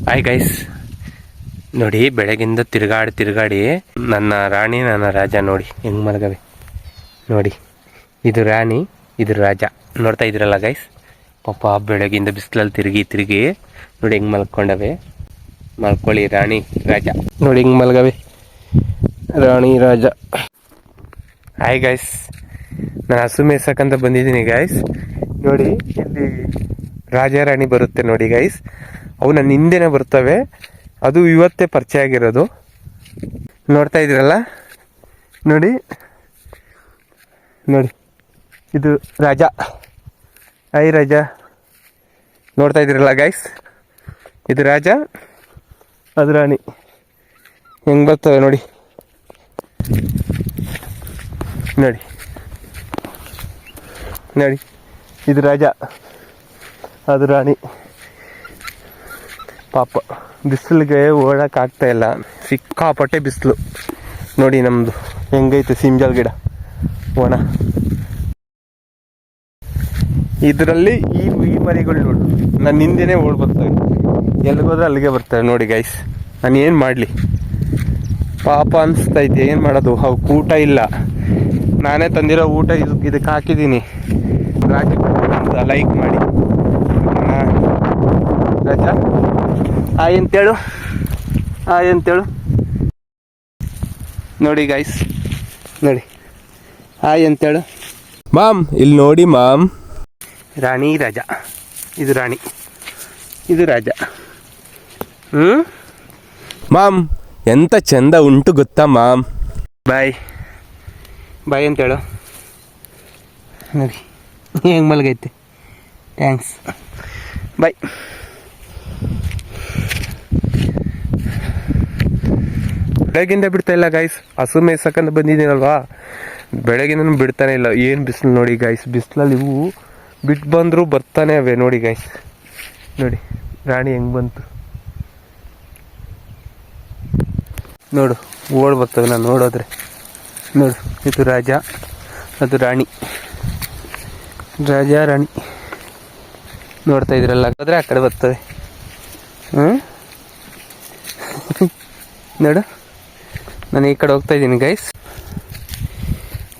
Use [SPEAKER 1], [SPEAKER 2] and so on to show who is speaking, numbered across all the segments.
[SPEAKER 1] Hi guys, ನೋಡಿ ಬೆಳಗಿಂದ ತಿರುಗಾಡಿ ನನ್ನ ರಾಣಿ ನನ್ನ ರಾಜ ನೋಡಿ ಹೆಂಗ್ ಮಲಗವೆ ನೋಡಿ. ಇದು ರಾಣಿ, ಇದು ರಾಜ. ನೋಡ್ತಾ ಇದ್ರಲ್ಲ ಗೈಸ್, ಪಾಪ ಬೆಳಗಿಂದ ಬಿಸಿಲಲ್ಲಿ ತಿರುಗಿ ನೋಡಿ ಹೆಂಗ್ ಮಲ್ಕೊಂಡವೆ. ಮಲ್ಕೊಳ್ಳಿ ರಾಣಿ ರಾಜ. ನೋಡಿ ಹೆಂಗ್ ಮಲ್ಗವೆ ರಾಣಿ ರಾಜ. ಹಾಯ್ ಗೈಸ್, ನಾನು ಹಸು ಮೇಯ್ಸಕ್ಕಂತ ಬಂದಿದ್ದೀನಿ ಗೈಸ್. ನೋಡಿ ಇಲ್ಲಿ ರಾಜ ರಾಣಿ ಬರುತ್ತೆ ನೋಡಿ ಗೈಸ್. ಅವು ನನ್ನ ಹಿಂದೆನೇ ಬರ್ತವೆ. ಅದು ಇವತ್ತೇ ಪರಿಚಯ ಆಗಿರೋದು. ನೋಡ್ತಾ ಇದ್ರಲ್ಲ, ನೋಡಿ ನೋಡಿ ಇದು ರಾಜ. ಹಾಯ್ ರಾಜ. ನೋಡ್ತಾ ಇದ್ರಲ್ಲ ಗೈಸ್, ಇದು ರಾಜ, ಅದು ರಾಣಿ. ಹೆಂಗ್ ಬರ್ತವೆ ನೋಡಿ ನೋಡಿ ನೋಡಿ. ಇದು ರಾಜ, ಅದು ರಾಣಿ. ಪಾಪ ಬಿಸಿಲಿಗೆ ಓಡೋಕ್ಕಾಗ್ತಾ ಇಲ್ಲ, ಸಿಕ್ಕಾಪಟ್ಟೆ ಬಿಸಿಲು. ನೋಡಿ ನಮ್ಮದು ಹೆಂಗೈತೆ ಸಿಂಜಲ್ ಗಿಡ ಒಣ. ಇದರಲ್ಲಿ ಈ ಮರಿಗಳು ನೋಡಿ ನನ್ನ ಹಿಂದೆನೇ ಓಡ್ ಬರ್ತವೆ. ಎಲ್ಲಿಗೋದ್ರೆ ಅಲ್ಲಿಗೆ ಬರ್ತವೆ ನೋಡಿ ಗೈಸ್. ನಾನು ಏನು ಮಾಡಲಿ, ಪಾಪ ಅನಿಸ್ತೈತೆ. ಏನು ಮಾಡೋದು, ಅವಕ್ಕೆ ಊಟ ಇಲ್ಲ. ನಾನೇ ತಂದಿರೋ ಊಟ ಇದಕ್ಕೆ ಹಾಕಿದ್ದೀನಿ. ರಾಜಿ ಲೈಕ್ ಮಾಡಿ ರಾಜ. Hi ಅಂತೇಳು, hi ಅಂತೇಳು. ನೋಡಿ ಗೈಸ್, ನೋಡಿ ಹಾಯ್ ಅಂತೇಳು. ಮಾಮ್ ಇಲ್ಲಿ ನೋಡಿ ಮಾಮ್. ರಾಣಿ ರಾಜ, ಇದು ರಾಣಿ, ಇದು ರಾಜ. ಮಾಮ್ ಎಂತ ಚಂದ ಉಂಟು ಗೊತ್ತಾ ಮಾಮ್. ಬಾಯ್ ಬಾಯ್ ಅಂತೇಳು. ನೋಡಿ ಹೆಂಗೆ ಮಲಗೈತೆ. ಥ್ಯಾಂಕ್ಸ್, ಬಾಯ್. ಬೆಳಗಿಂದ ಬಿಡ್ತಾ ಇಲ್ಲ ಗೈಸ್. ಹಸು ಮೇಯ್ಸಕ್ಕಂತ ಬಂದಿದ್ದೀನಲ್ವಾ, ಬೆಳಗಿನ ಬಿಡ್ತಾನೆ ಇಲ್ಲ. ಏನು ಬಿಸಿಲು ನೋಡಿ ಗೈಸ್. ಬಿಸಿಲಲ್ಲಿ ಇವು ಬಿಟ್ಟು ಬಂದರೂ ಬರ್ತಾನೆ ಅವೆ ನೋಡಿ ಗೈಸ್. ನೋಡಿ ರಾಣಿ ಹೆಂಗೆ ಬಂತು ನೋಡು, ಓಡ್ ಬರ್ತವೆ ನಾನು ನೋಡೋದ್ರೆ. ನೋಡು, ಇದು ರಾಜ, ಅದು ರಾಣಿ. ರಾಜ ರಾಣಿ ನೋಡ್ತಾ ಇದ್ರಲ್ಲ, ಹೋದ್ರೆ ಆ ಕಡೆ ಬರ್ತವೆ. ನೋಡು, ನಾನು ಈ ಕಡೆ ಹೋಗ್ತಾ ಇದ್ದೀನಿ ಗೈಸ್.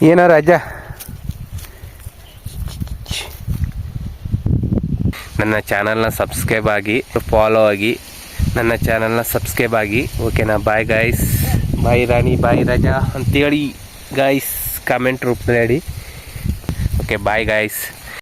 [SPEAKER 1] ಏನೋ ರಾಜ. ನನ್ನ ಚಾನಲ್ನ ಸಬ್ಸ್ಕ್ರೈಬ್ ಆಗಿ, ಫಾಲೋ ಆಗಿ, ನನ್ನ ಚಾನಲ್ನ ಸಬ್ಸ್ಕ್ರೈಬ್ ಆಗಿ. ಓಕೆನಾ? Bye guys. ಬಾಯ್ ರಾಣಿ, ಬಾಯ್ ರಾಜ ಅಂತೇಳಿ ಗೈಸ್ ಕಾಮೆಂಟ್ ರೂಪದಲ್ಲಿ ಹೇಳಿ. Okay bye guys.